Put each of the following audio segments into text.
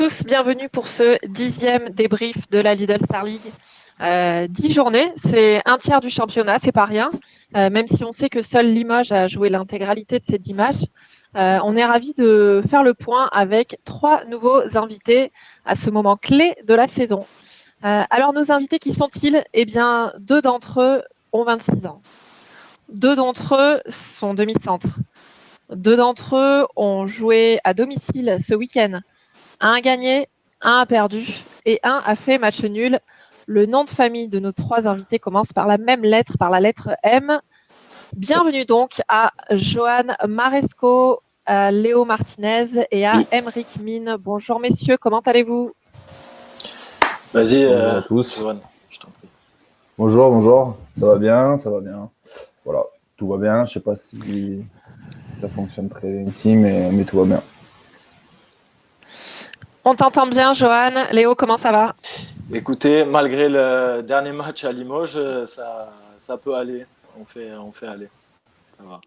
Tous, bienvenue pour ce 10e débrief de la Lidl Star League. 10 journées, c'est un tiers du championnat, c'est pas rien. Même si on sait que seul Limoges a joué l'intégralité de ces 10 matchs, on est ravis de faire le point avec 3 nouveaux invités à ce moment clé de la saison. Alors nos invités, qui sont-ils? Eh bien, 2 d'entre eux ont 26 ans. 2 d'entre eux sont demi-centres. 2 d'entre eux ont joué à domicile ce week-end. Un a gagné, un a perdu et un a fait match nul. Le nom de famille de nos 3 invités commence par la même lettre, par la lettre M. Bienvenue donc à Johan Maresco, à Léo Martinez et à Aymeric Mine. Bonjour messieurs, comment allez-vous? Vas-y, Bonjour à tous. Johan, je t'en prie. Bonjour. Ça va bien, ça va bien. Voilà, tout va bien. Je sais pas si ça fonctionne très bien ici, mais tout va bien. On t'entend bien, Johan. Léo, comment ça va? Écoutez, malgré le dernier match à Limoges, ça peut aller. On fait aller. Ça va.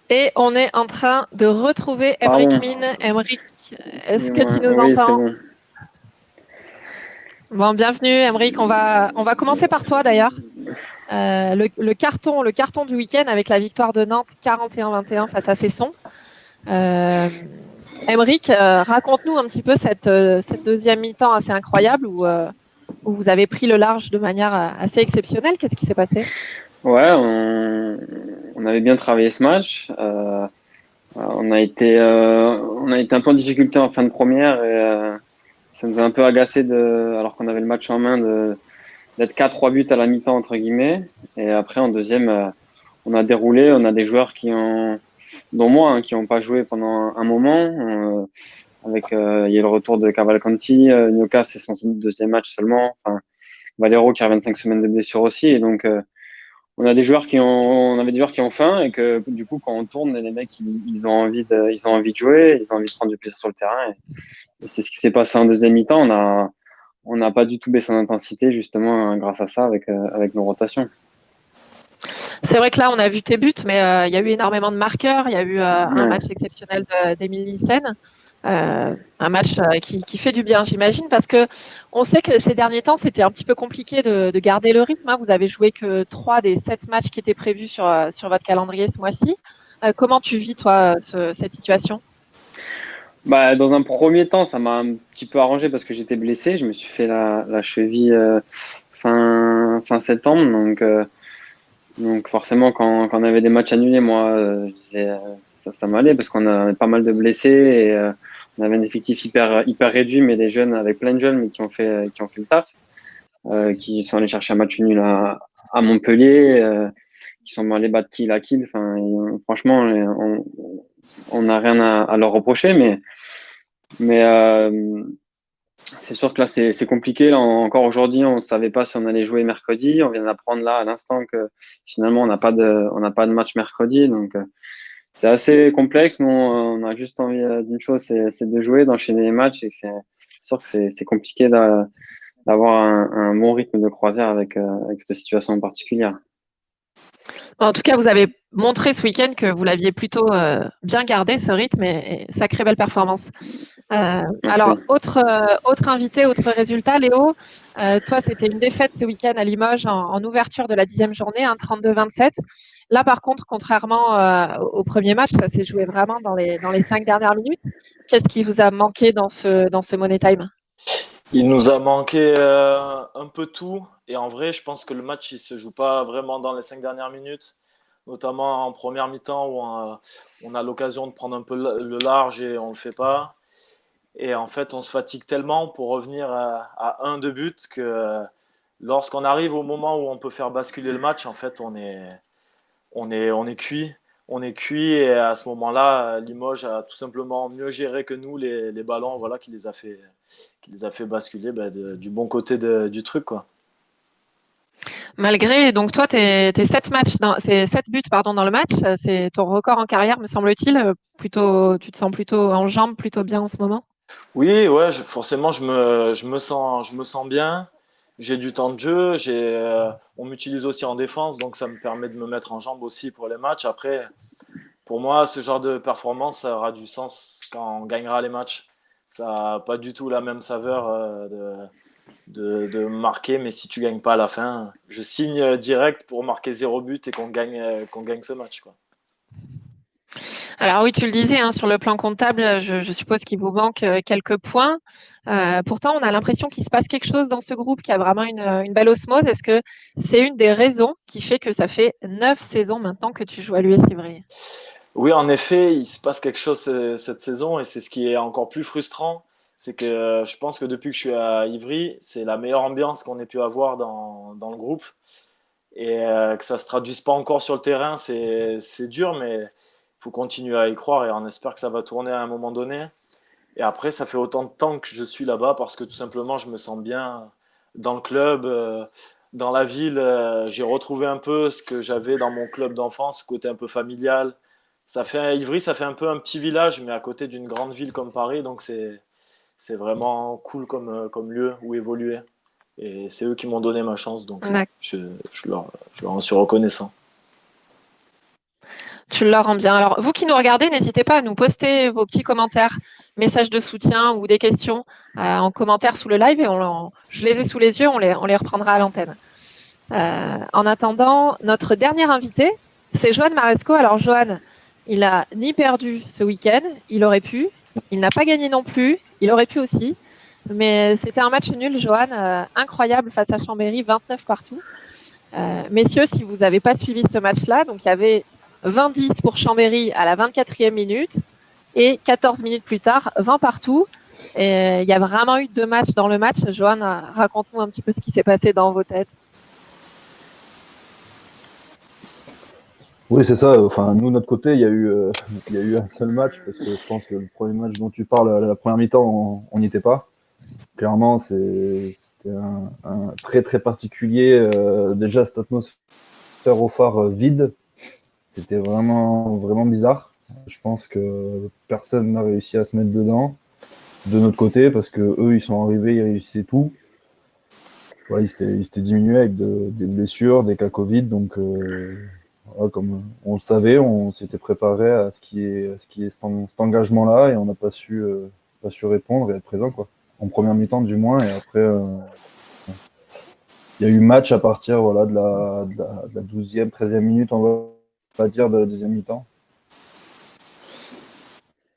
Et on est en train de retrouver Aymeric Mine. Aymeric, est-ce que tu nous Oui, c'est entends? bon. Bon, bienvenue, Aymeric. On va commencer par toi d'ailleurs. Le carton du week-end avec la victoire de Nantes 41-21 face à Cesson. Aymeric, raconte-nous un petit peu cette deuxième mi-temps assez incroyable où vous avez pris le large de manière assez exceptionnelle. Qu'est-ce qui s'est passé? Ouais, on avait bien travaillé ce match. On a été un peu en difficulté en fin de première et ça nous a un peu agacé alors qu'on avait le match en main d'être qu'à 3 buts à la mi-temps entre guillemets. Et après en deuxième, on a déroulé. On a des joueurs dont moi, qui n'ont pas joué pendant un moment. Il y a le retour de Cavalcanti, Nyoka, c'est son deuxième match seulement. Enfin, Valero qui a 25 semaines de blessure aussi. Et donc, on avait des joueurs qui ont faim et que du coup, quand on tourne, les mecs, ils ont envie de jouer, ils ont envie de prendre du plaisir sur le terrain. Et c'est ce qui s'est passé en deuxième mi-temps. On n'a pas du tout baissé en intensité, justement, grâce à ça, avec nos rotations. C'est vrai que là, on a vu tes buts, mais il y a eu énormément de marqueurs. Il y a eu un Ouais. match exceptionnel d'Émile Nissen. Un match qui fait du bien, j'imagine, parce que on sait que ces derniers temps, c'était un petit peu compliqué de garder le rythme, hein. Vous avez joué que 3 des 7 matchs qui étaient prévus sur votre calendrier ce mois-ci. Comment tu vis, toi, cette situation? Bah, dans un premier temps, ça m'a un petit peu arrangé parce que j'étais blessé. Je me suis fait la cheville fin septembre. Donc forcément, quand on avait des matchs annulés, moi, je disais, ça m'allait parce qu'on a pas mal de blessés et on avait un effectif hyper réduit, mais des jeunes avec plein de jeunes, mais qui ont fait le taf, qui sont allés chercher un match nul à Montpellier, qui sont allés battre kill à kill. Enfin, franchement, on n'a rien à leur reprocher, mais c'est sûr que là, c'est compliqué. Là, encore aujourd'hui, on ne savait pas si on allait jouer mercredi. On vient d'apprendre là, à l'instant, que finalement, on n'a pas de match mercredi. Donc, c'est assez complexe. Nous, on a juste envie d'une chose, c'est de jouer, d'enchaîner les matchs. Et c'est sûr que c'est compliqué d'avoir un bon rythme de croisière avec cette situation particulière. En tout cas, vous avez montré ce week-end que vous l'aviez plutôt bien gardé, ce rythme, et sacrée belle performance. Merci. Alors, autre invité, autre résultat, Léo. Toi, c'était une défaite ce week-end à Limoges en ouverture de la 10e journée, un 32-27. Là, par contre, contrairement au premier match, ça s'est joué vraiment dans les 5 dernières minutes. Qu'est-ce qui vous a manqué dans ce Money Time? Il nous a manqué un peu tout. Et en vrai, je pense que le match, il se joue pas vraiment dans les 5 dernières minutes. Notamment en première mi-temps où on a l'occasion de prendre un peu le large et on le fait pas. Et en fait, on se fatigue tellement pour revenir à un de but que lorsqu'on arrive au moment où on peut faire basculer le match, en fait, on est cuit. On est cuit et à ce moment-là, Limoges a tout simplement mieux géré que nous les ballons, voilà, qui les a fait basculer du bon côté du truc, quoi. Malgré, donc toi, tes 7 matchs, c'est 7 buts pardon, dans le match, c'est ton record en carrière, me semble-t-il. Plutôt, tu te sens plutôt en jambes, plutôt bien en ce moment? Oui, ouais, forcément, je me sens bien. J'ai du temps de jeu. On m'utilise aussi en défense, donc ça me permet de me mettre en jambe aussi pour les matchs. Après, pour moi, ce genre de performance, ça aura du sens quand on gagnera les matchs. Ça n'a pas du tout la même saveur de marquer, mais si tu gagnes pas à la fin, je signe direct pour marquer 0 but et qu'on gagne ce match, quoi. Alors oui, tu le disais, hein, sur le plan comptable, je suppose qu'il vous manque quelques points. Pourtant, on a l'impression qu'il se passe quelque chose dans ce groupe, qui a vraiment une belle osmose. Est-ce que c'est une des raisons qui fait que ça fait 9 saisons maintenant que tu joues à l'US Ivry? Oui, en effet, il se passe quelque chose cette saison et c'est ce qui est encore plus frustrant. C'est que je pense que depuis que je suis à Ivry, c'est la meilleure ambiance qu'on ait pu avoir dans le groupe. Et que ça ne se traduise pas encore sur le terrain, c'est dur, mais il faut continuer à y croire et on espère que ça va tourner à un moment donné. Et après, ça fait autant de temps que je suis là-bas parce que tout simplement, je me sens bien dans le club, dans la ville. J'ai retrouvé un peu ce que j'avais dans mon club d'enfance, ce côté un peu familial. Ivry, ça fait un peu un petit village, mais à côté d'une grande ville comme Paris, donc c'est vraiment cool comme lieu où évoluer. Et c'est eux qui m'ont donné ma chance, donc D'accord. je leur en suis reconnaissant. Tu leur rends bien. Alors, vous qui nous regardez, n'hésitez pas à nous poster vos petits commentaires, messages de soutien ou des questions en commentaire sous le live et je les ai sous les yeux, on les reprendra à l'antenne. En attendant, notre dernier invité, c'est Johan Maresco. Alors, Johan, il n'a ni perdu ce week-end, il aurait pu. Il n'a pas gagné non plus, il aurait pu aussi. Mais c'était un match nul, Johan, incroyable face à Chambéry, 29 partout. Messieurs, si vous n'avez pas suivi ce match-là, donc il y avait 20-10 pour Chambéry à la 24e minute et 14 minutes plus tard, 20 partout. Et il y a vraiment eu 2 matchs dans le match. Johan, raconte-nous un petit peu ce qui s'est passé dans vos têtes. Oui, c'est ça. Enfin, nous, de notre côté, il y a eu un seul match parce que je pense que le premier match dont tu parles, la première mi-temps, on n'y était pas. Clairement, c'était un très très particulier. Déjà, cette atmosphère au phare vide, c'était vraiment vraiment bizarre. Je pense que personne n'a réussi à se mettre dedans de notre côté parce que eux, ils sont arrivés, ils réussissaient tout. Voilà, ils s'étaient diminués avec des blessures, des cas Covid, donc voilà, comme on le savait, on s'était préparé à ce qui est cet engagement-là et on n'a pas su répondre et être présent, quoi. En première mi-temps du moins, et après il y a eu match à partir voilà, de la 12e, 13e minute, on va dire, de la deuxième mi-temps.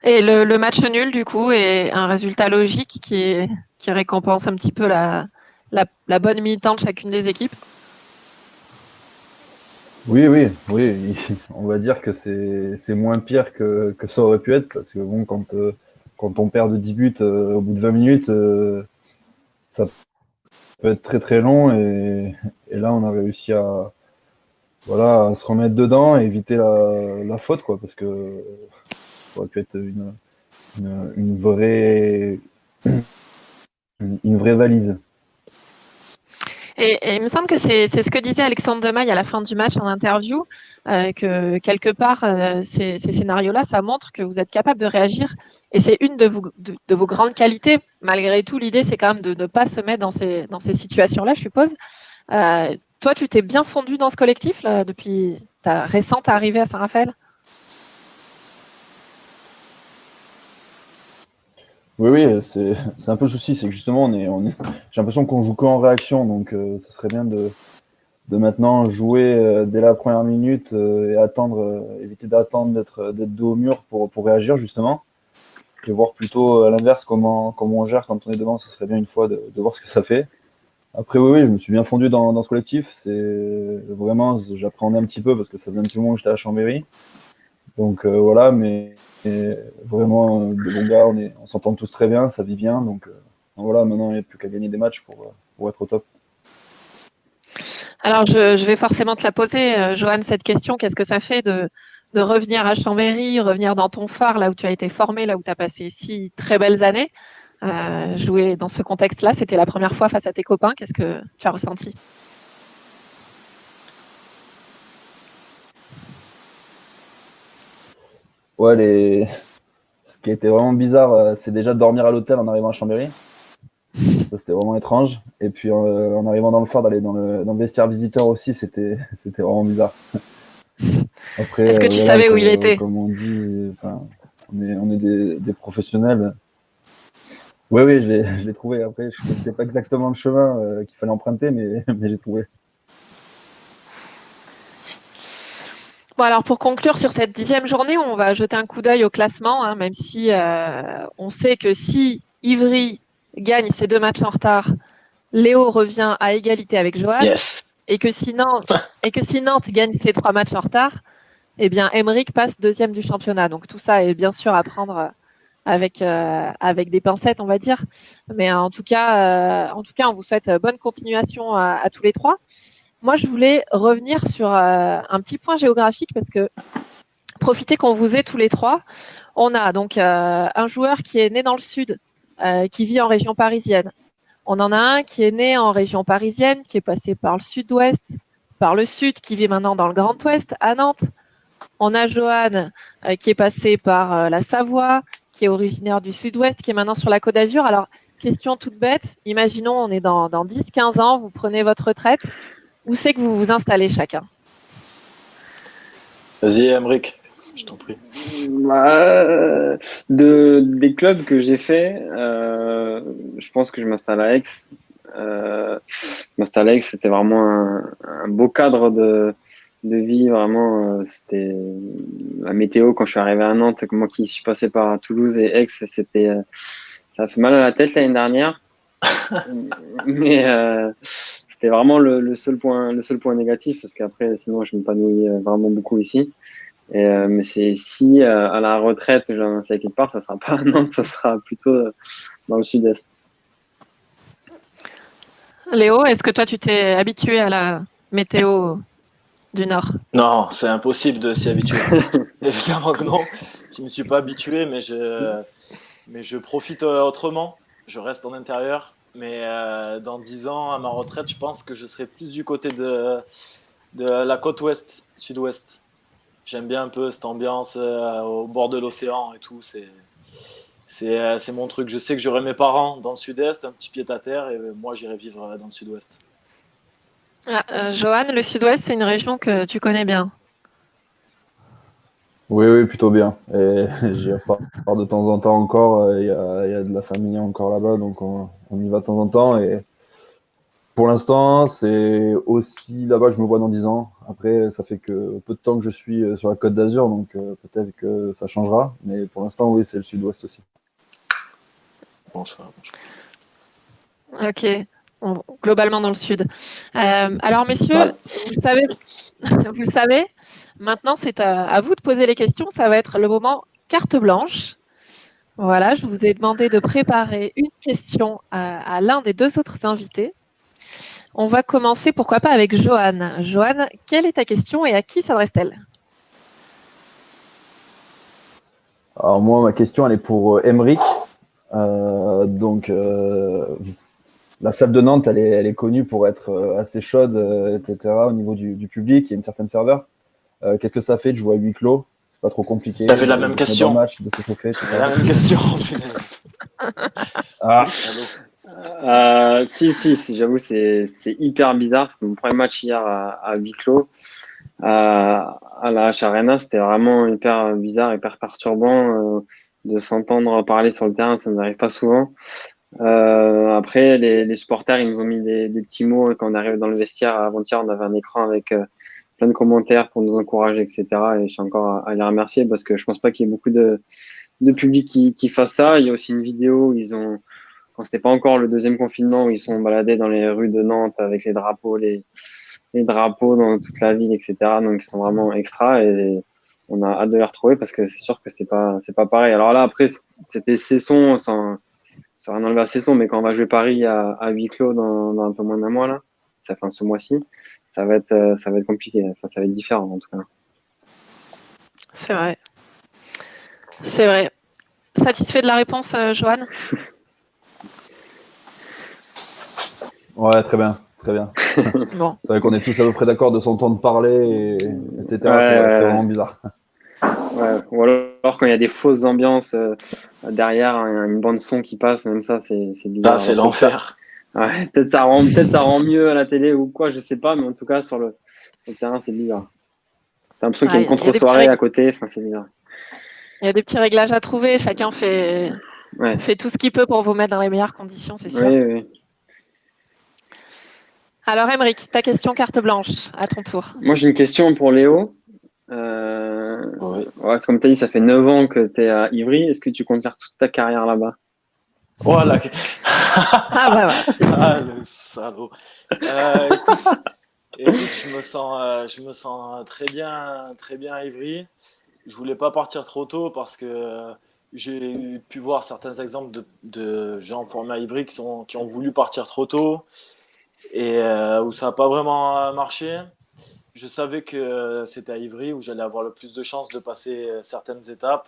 Et le match nul, du coup, est un résultat logique qui récompense un petit peu la bonne mi-temps de chacune des équipes. Oui, on va dire que c'est moins pire que ça aurait pu être, parce que bon, quand on perd de 10 buts au bout de 20 minutes, ça peut être très très long, et là on a réussi à se remettre dedans et éviter la faute, quoi, parce que ça aurait pu être une vraie valise. Et il me semble que c'est ce que disait Alexandre Demaille à la fin du match en interview, que quelque part, ces scénarios-là, ça montre que vous êtes capable de réagir. Et c'est une de vos grandes qualités. Malgré tout, l'idée, c'est quand même de ne pas se mettre dans ces situations-là, je suppose. Toi, tu t'es bien fondu dans ce collectif là, depuis ta récente arrivée à Saint-Raphaël? Oui, c'est un peu le souci, c'est que justement, j'ai l'impression qu'on joue qu'en réaction, donc ça serait bien de maintenant jouer dès la première minute et éviter d'attendre d'être dos au mur pour réagir, justement, et voir plutôt à l'inverse comment on gère quand on est devant. Ce serait bien une fois de voir ce que ça fait. Après, oui, je me suis bien fondu dans ce collectif. C'est vraiment, j'appréhendais un petit peu parce que ça faisait un petit moment que j'étais à Chambéry. Donc voilà, mais vraiment, de bons gars, on s'entend tous très bien, ça vit bien. Donc voilà, maintenant, il n'y a plus qu'à gagner des matchs pour être au top. Alors, je vais forcément te la poser, Johan, cette question. Qu'est-ce que ça fait de revenir à Chambéry, revenir dans ton phare, là où tu as été formé, là où tu as passé 6 très belles années, jouer dans ce contexte-là? C'était la première fois face à tes copains. Qu'est-ce que tu as ressenti? Ouais, ce qui était vraiment bizarre, c'est déjà de dormir à l'hôtel en arrivant à Chambéry. Ça, c'était vraiment étrange. Et puis, en arrivant dans le phare, d'aller dans le vestiaire visiteur aussi, c'était vraiment bizarre. Après, Est-ce que tu savais où il était? comme on dit, enfin, on est des professionnels. Oui, je l'ai trouvé. Après, je ne connaissais pas exactement le chemin qu'il fallait emprunter, mais j'ai trouvé. Bon, alors pour conclure sur cette 10e journée, on va jeter un coup d'œil au classement, hein, même si on sait que si Ivry gagne ses 2 matchs en retard, Léo revient à égalité avec Johan, Yes. et que si Nantes gagne ses 3 matchs en retard, eh bien Emeric passe 2e du championnat. Donc tout ça est bien sûr à prendre avec des pincettes, on va dire. Mais en tout cas, on vous souhaite bonne continuation à tous les 3. Moi, je voulais revenir sur un petit point géographique parce que profitez qu'on vous ait tous les 3. On a donc un joueur qui est né dans le sud, qui vit en région parisienne. On en a un qui est né en région parisienne, qui est passé par le sud-ouest, par le sud, qui vit maintenant dans le Grand Ouest, à Nantes. On a Johan qui est passé par la Savoie, qui est originaire du sud-ouest, qui est maintenant sur la Côte d'Azur. Alors, question toute bête, imaginons on est dans 10-15 ans, vous prenez votre retraite. Où c'est que vous vous installez chacun? Vas-y, Emeric, je t'en prie. Des clubs que j'ai fait, je pense que je m'installe à Aix. M'installer à Aix, c'était vraiment un beau cadre de vie. Vraiment, c'était la météo quand je suis arrivé à Nantes, moi qui suis passé par Toulouse et Aix, c'était ça a fait mal à la tête l'année dernière. Mais c'était vraiment le seul point négatif parce qu'après sinon je m'épanouis vraiment beaucoup ici. Mais c'est si à la retraite je vais m'installer quelque part, ça sera pas à Nantes, ça sera plutôt dans le sud-est. Léo, est-ce que toi tu t'es habitué à la météo du Nord? Non, c'est impossible de s'y habituer. Évidemment que non. Je ne me suis pas habitué, mais je profite autrement. Je reste en intérieur. Mais dans 10 ans, à ma retraite, je pense que je serai plus du côté de la côte ouest, sud-ouest. J'aime bien un peu cette ambiance au bord de l'océan et tout. C'est mon truc. Je sais que j'aurai mes parents dans le sud-est, un petit pied-à-terre, et moi j'irai vivre dans le sud-ouest. Johan, le sud-ouest, c'est une région que tu connais bien. Oui, plutôt bien. Et j'y repars de temps en temps encore. Il y a de la famille encore là-bas, donc on y va de temps en temps. Et pour l'instant, c'est aussi là-bas que je me vois dans 10 ans. Après, ça fait que peu de temps que je suis sur la Côte d'Azur, donc peut-être que ça changera. Mais pour l'instant, oui, c'est le sud-ouest aussi. Bon choix. Ok, globalement dans le sud. Alors messieurs, Ouais. vous le savez, maintenant c'est à vous de poser les questions. Ça va être le moment carte blanche. Voilà, je vous ai demandé de préparer une question à l'un des 2 autres invités. On va commencer, pourquoi pas, avec Johan. Johan, quelle est ta question et à qui s'adresse-t-elle? Alors moi, ma question, elle est pour Emeric. La salle de Nantes, elle est connue pour être assez chaude, etc. Au niveau du public, il y a une certaine ferveur. Qu'est-ce que ça fait de jouer à huis clos? C'est pas trop compliqué. T'avais la même de se mettre question. dans le match, de s'échauffer, etc. La même question, punaise. Ah, Si, j'avoue, c'est hyper bizarre. C'était mon premier match hier à huis clos. À la H Arena, c'était vraiment hyper bizarre, hyper perturbant de s'entendre parler sur le terrain. Ça n'arrive pas souvent. Après, les supporters, ils nous ont mis des petits mots quand on arrive dans le vestiaire. Avant-hier, on avait un écran avec plein de commentaires pour nous encourager, etc. Et je suis encore à les remercier parce que je pense pas qu'il y ait beaucoup de public qui fasse ça. Il y a aussi une vidéo où quand c'était pas encore le 2e confinement, où ils sont baladés dans les rues de Nantes avec les drapeaux, les drapeaux dans toute la ville, etc. Donc ils sont vraiment extra et on a hâte de les retrouver parce que c'est sûr que c'est pas pareil. Alors là, après, c'était Cesson, sans rien enlever à Cesson, mais quand on va jouer Paris à huis clos dans un peu moins d'un mois là, ce mois-ci, ça va être compliqué. Enfin, ça va être différent en tout cas. C'est vrai. C'est vrai. Satisfait de la réponse, Johan? ouais, très bien. Bon. C'est vrai qu'on est tous à peu près d'accord de s'entendre parler, etc. Ouais. C'est vraiment bizarre. Ouais. Ou alors quand il y a des fausses ambiances derrière, une bande son qui passe, même ça, c'est bizarre. Ça, c'est l'enfer. Ouais, peut-être ça rend mieux à la télé ou quoi, je sais pas, mais en tout cas sur le terrain, c'est bizarre. T'as l'impression qu'il y a une contre-soirée à côté, enfin c'est bizarre. Il y a des petits réglages à trouver, chacun fait Ouais. Il fait tout ce qu'il peut pour vous mettre dans les meilleures conditions, c'est sûr. Oui, oui. Alors, Émeric, ta question carte blanche, à ton tour. Moi, j'ai une question pour Léo. Oui. Ouais, comme tu as dit, ça fait 9 ans que tu es à Ivry. Est-ce que tu comptes faire toute ta carrière là-bas? Voilà. Ah, bah, voilà. Ah, le salaud. Écoute, je me sens très bien à Ivry. Je voulais pas partir trop tôt parce que j'ai pu voir certains exemples de gens formés à Ivry qui ont voulu partir trop tôt et où ça n'a pas vraiment marché. Je savais que c'était à Ivry où j'allais avoir le plus de chances de passer certaines étapes.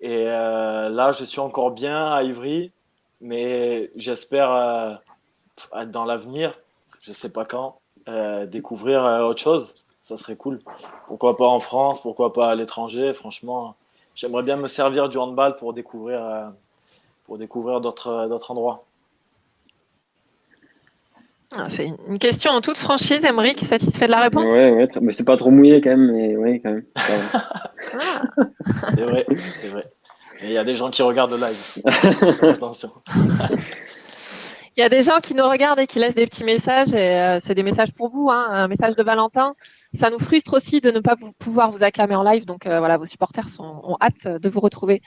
Et là, je suis encore bien à Ivry, mais j'espère dans l'avenir, je sais pas quand, découvrir autre chose. Ça serait cool. Pourquoi pas en France, pourquoi pas à l'étranger. Franchement, j'aimerais bien me servir du handball pour découvrir d'autres endroits. Ah, c'est une question en toute franchise, Émeric, satisfait de la réponse? Ouais, mais c'est pas trop mouillé quand même, mais oui, quand même. Ça va. Ah. C'est vrai, c'est vrai. Et il y a des gens qui regardent le live. Attention. Il y a des gens qui nous regardent et qui laissent des petits messages, et c'est des messages pour vous, hein, un message de Valentin. Ça nous frustre aussi de ne pas pouvoir vous acclamer en live, donc voilà, vos supporters ont hâte de vous retrouver.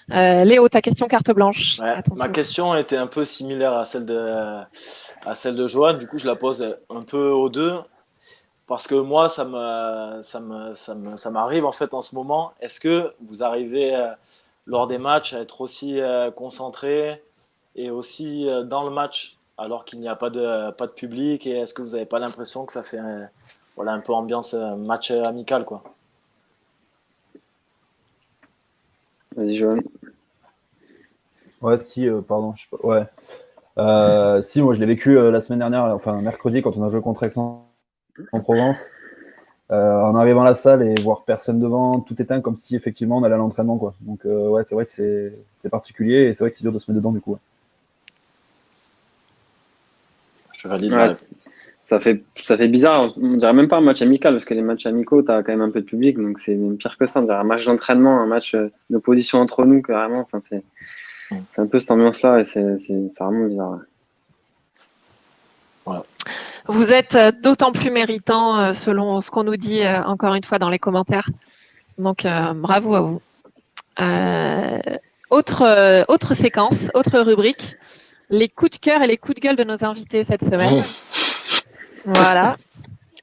Léo, ta question carte blanche, Ouais, à ton ma tour. question était un peu similaire à celle de Johan. Du coup, je la pose un peu aux deux. Parce que moi, ça m'arrive en fait en ce moment. Est-ce que vous arrivez lors des matchs à être aussi concentré et aussi dans le match alors qu'il n'y a pas de public? Et est-ce que vous n'avez pas l'impression que ça fait voilà, un peu ambiance match amical quoi? Vas-y, Johan. Ouais, si, pardon, je sais pas. Ouais. Si, moi je l'ai vécu la semaine dernière, enfin mercredi, quand on a joué contre Aix en Provence. En arrivant à la salle et voir personne devant, tout éteint, comme si effectivement on allait à l'entraînement, quoi. Donc ouais, c'est vrai que c'est particulier et c'est vrai que c'est dur de se mettre dedans du coup. Ouais. Je valide la Ouais, réponse. ça fait bizarre. On dirait même pas un match amical, parce que les matchs amicaux, t'as quand même un peu de public, donc c'est même pire que ça. On dirait un match d'entraînement, un match d'opposition entre nous, carrément. Enfin, c'est un peu cette ambiance-là et c'est vraiment bizarre. Ouais. Voilà. Vous êtes d'autant plus méritant selon ce qu'on nous dit encore une fois dans les commentaires. Donc bravo à vous. Autre séquence, autre rubrique, les coups de cœur et les coups de gueule de nos invités cette semaine. Voilà.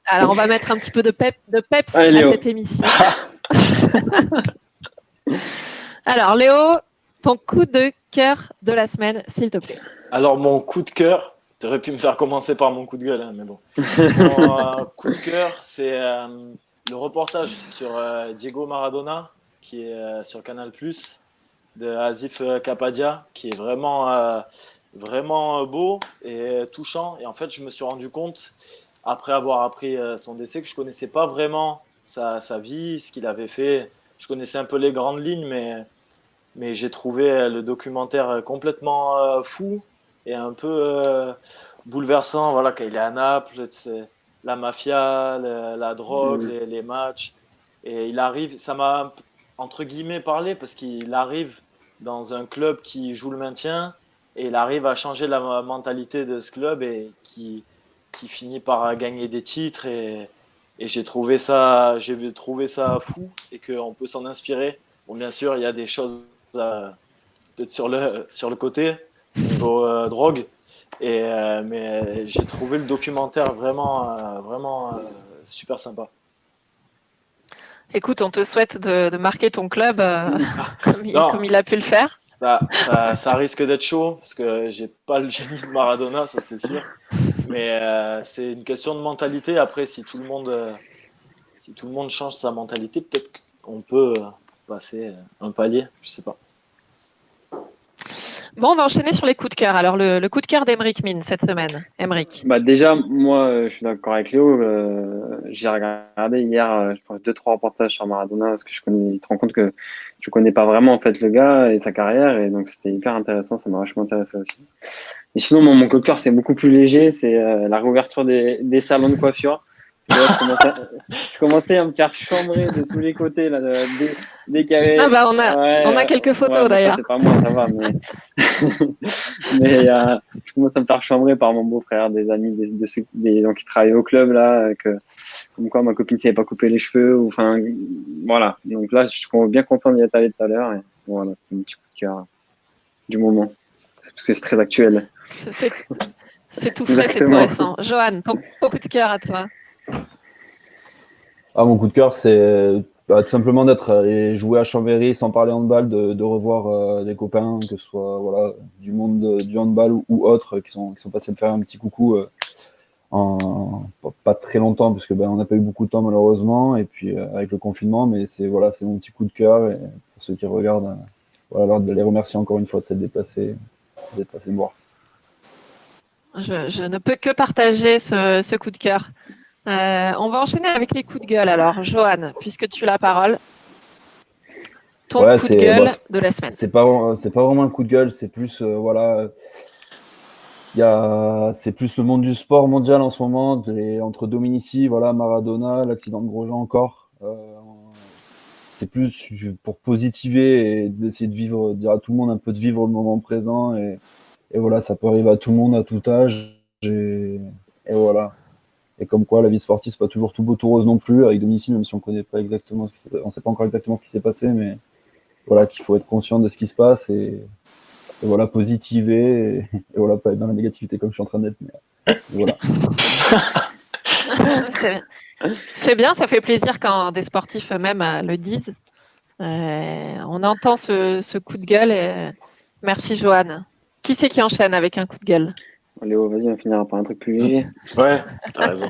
Alors on va mettre un petit peu de peps Allez, à Léo. cette émission. Alors Léo, ton coup de cœur de la semaine, s'il te plaît. Alors mon coup de cœur, tu aurais pu me faire commencer par mon coup de gueule, hein, mais bon. Mon coup de cœur, c'est le reportage sur Diego Maradona, qui est sur Canal+, de Asif Kapadia, qui est vraiment beau et touchant. Et en fait, je me suis rendu compte, après avoir appris son décès, que je connaissais pas vraiment sa vie, ce qu'il avait fait. Je connaissais un peu les grandes lignes, mais j'ai trouvé le documentaire complètement fou et un peu bouleversant. Voilà, quand il est à Naples, c'est la mafia, la drogue, les matchs. Et il arrive, ça m'a entre guillemets parlé parce qu'il arrive dans un club qui joue le maintien et il arrive à changer la mentalité de ce club et qui finit par gagner des titres. Et j'ai trouvé ça fou et qu'on peut s'en inspirer. Bon, bien sûr, il y a des choses peut-être sur le côté, niveau drogue. Mais j'ai trouvé le documentaire vraiment super sympa. Écoute, on te souhaite de marquer ton club comme Non, il a pu le faire. ça risque d'être chaud parce que j'ai pas le génie de Maradona, ça c'est sûr. Mais c'est une question de mentalité. Après, si tout le monde change sa mentalité, peut-être qu'on peut passer un palier, je sais pas. Bon, on va enchaîner sur les coups de cœur. Alors, le coup de cœur d'Emeric Mine cette semaine. Emeric. Bah déjà, moi, je suis d'accord avec Léo. J'ai regardé hier, je pense, 2-3 reportages sur Maradona parce que il te rend compte que je connais pas vraiment en fait le gars et sa carrière et donc c'était hyper intéressant. Ça m'a vachement intéressé aussi. Et sinon, mon coup de cœur, c'est beaucoup plus léger. C'est la réouverture des salons de coiffure. Je commençais à me faire chambrer de tous les côtés là, dès qu'il y avait. Ah bah on a quelques photos d'ailleurs. C'est pas moi, ça va, mais mais je commence à me faire chambrer par mon beau-frère, des amis, des gens qui travaillent au club là, que comme quoi ma copine savait pas couper les cheveux, ou enfin voilà. Donc là, je suis bien content d'y être allé tout à l'heure, et voilà, c'est mon petit coup de cœur du moment, parce que c'est très actuel. C'est tout frais, c'est tout récent. Johan, ton coup de cœur à toi. Mon coup de cœur, c'est tout simplement d'être allé jouer à Chambéry sans parler handball, de revoir des copains, que ce soit voilà, du monde du handball ou autres, qui sont passés me faire un petit coucou en pas très longtemps, parce que on n'a pas eu beaucoup de temps malheureusement, et puis avec le confinement, mais c'est mon petit coup de cœur, et pour ceux qui regardent, voilà, de les remercier encore une fois de s'être déplacés me voir. Je ne peux que partager ce coup de cœur. On va enchaîner avec les coups de gueule. Alors, Johan, puisque tu as la parole, ton coup de gueule de la semaine. C'est pas vraiment un coup de gueule, c'est plus voilà, c'est plus le monde du sport mondial en ce moment, entre Dominici, voilà, Maradona, l'accident de Grosjean encore. C'est plus pour positiver et d'essayer de vivre, dire à tout le monde un peu de vivre le moment présent, et voilà, ça peut arriver à tout le monde à tout âge, et voilà. Et comme quoi, la vie sportive, c'est pas toujours tout beau, tout rose non plus, avec Dominici, même si on connaît pas exactement on sait pas encore exactement ce qui s'est passé, mais voilà, qu'il faut être conscient de ce qui se passe, et voilà, positiver, et voilà, pas être dans la négativité comme je suis en train d'être, mais voilà. C'est bien, ça fait plaisir quand des sportifs eux-mêmes le disent. On entend ce coup de gueule, et merci Johan. Qui c'est qui enchaîne avec un coup de gueule? Léo, vas-y, on finira par un truc plus léger. Ouais, t'as raison.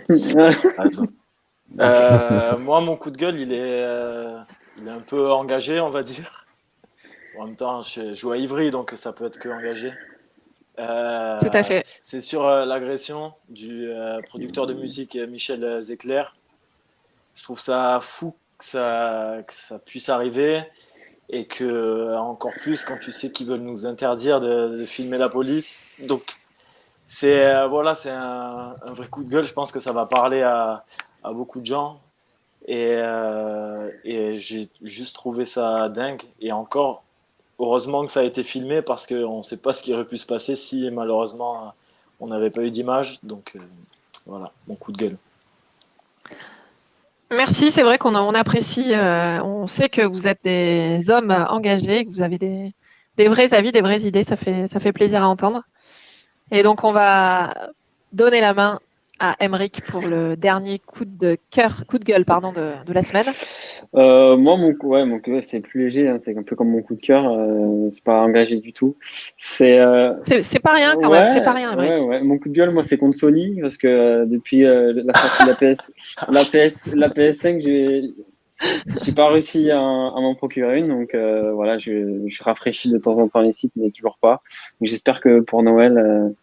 Moi, mon coup de gueule, il est un peu engagé, on va dire. En même temps, je joue à Ivry, donc ça peut être que engagé. Tout à fait. C'est sur l'agression du producteur de musique Michel Zecler. Je trouve ça fou que ça puisse arriver, et que encore plus quand tu sais qu'ils veulent nous interdire de filmer la police. Donc c'est voilà, c'est un vrai coup de gueule. Je pense que ça va parler à beaucoup de gens, et j'ai juste trouvé ça dingue. Et encore, heureusement que ça a été filmé, parce qu'on ne sait pas ce qui aurait pu se passer si malheureusement on n'avait pas eu d'image. Donc voilà, mon coup de gueule. Merci, c'est vrai qu'on apprécie, on sait que vous êtes des hommes engagés, que vous avez des vrais avis, des vraies idées, ça fait plaisir à entendre. Et donc on va donner la main à Aymeric pour le dernier coup de gueule de la semaine. Moi, mon coup de gueule, c'est plus léger, hein, c'est un peu comme mon coup de cœur, c'est pas engagé du tout. C'est pas rien quand même, c'est pas rien, Aymeric. Ouais. Mon coup de gueule, moi, c'est contre Sony, parce que depuis la sortie de la PS5, j'ai pas réussi à m'en procurer une, donc voilà, je rafraîchis de temps en temps les sites, mais toujours pas. Donc, j'espère que pour Noël,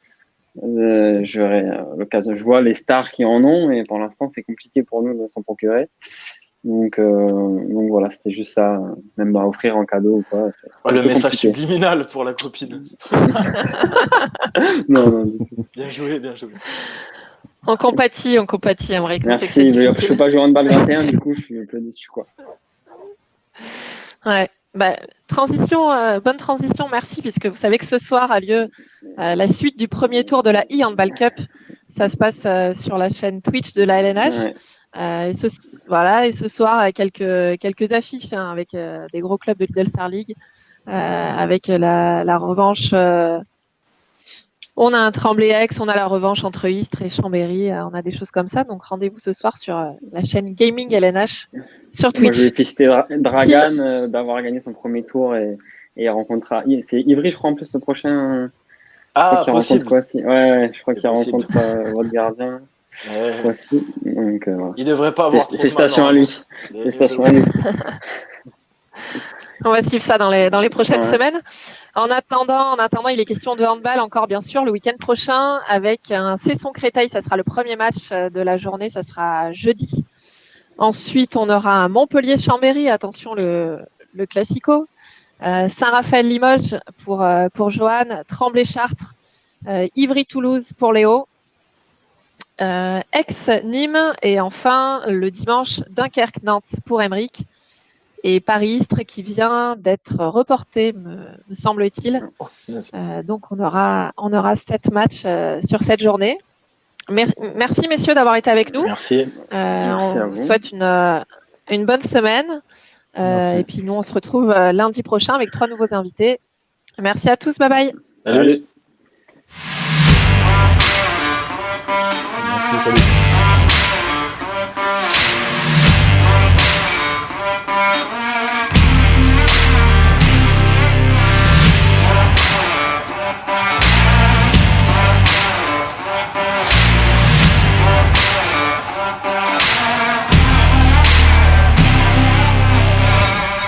j'aurai l'occasion. Je vois les stars qui en ont, et pour l'instant, c'est compliqué pour nous de s'en procurer. Donc voilà, c'était juste ça, même à offrir en cadeau ou quoi. Le message subliminal pour la copine. non. Bien joué. On compatit, Aymeric. Merci, mais je peux pas jouer en handball 21, du coup, je suis un peu déçu, quoi. Ouais. Bonne transition, merci, puisque vous savez que ce soir a lieu la suite du premier tour de la e-handball cup. Ça se passe sur la chaîne Twitch de la LNH. Ouais. Et ce soir, quelques affiches avec des gros clubs de Lidl Star League, avec la revanche. On a un Tremblay-Aix, on a la revanche entre Istres et Chambéry, on a des choses comme ça. Donc rendez-vous ce soir sur la chaîne Gaming LNH sur Twitch. Moi, je vais féliciter Dragan d'avoir gagné son premier tour, et il rencontrera. C'est Ivry, je crois, en plus, le prochain. Possible. Ouais, je crois qu'il rencontre votre gardien. Ouais. Aussi. Donc, voilà. Il devrait pas avoir trop de félicitations à lui. Félicitations à lui. On va suivre ça dans les prochaines semaines. En attendant, il est question de handball encore, bien sûr, le week-end prochain, avec un Cesson-Créteil. Ça sera le premier match de la journée. Ça sera jeudi. Ensuite, on aura un Montpellier-Chambéry. Attention, le Classico. Saint-Raphaël-Limoges pour Johan. Tremblay-Chartres. Ivry-Toulouse pour Léo. Aix-Nîmes et enfin le dimanche Dunkerque-Nantes pour Emeric et Paris-Istres qui vient d'être reporté, me semble-t-il. Donc on aura 7 matchs sur cette journée. Merci messieurs d'avoir été avec nous. Merci. On vous souhaite une bonne semaine. Et puis nous on se retrouve lundi prochain avec 3 nouveaux invités. Merci à tous, bye bye. Salut. Salut.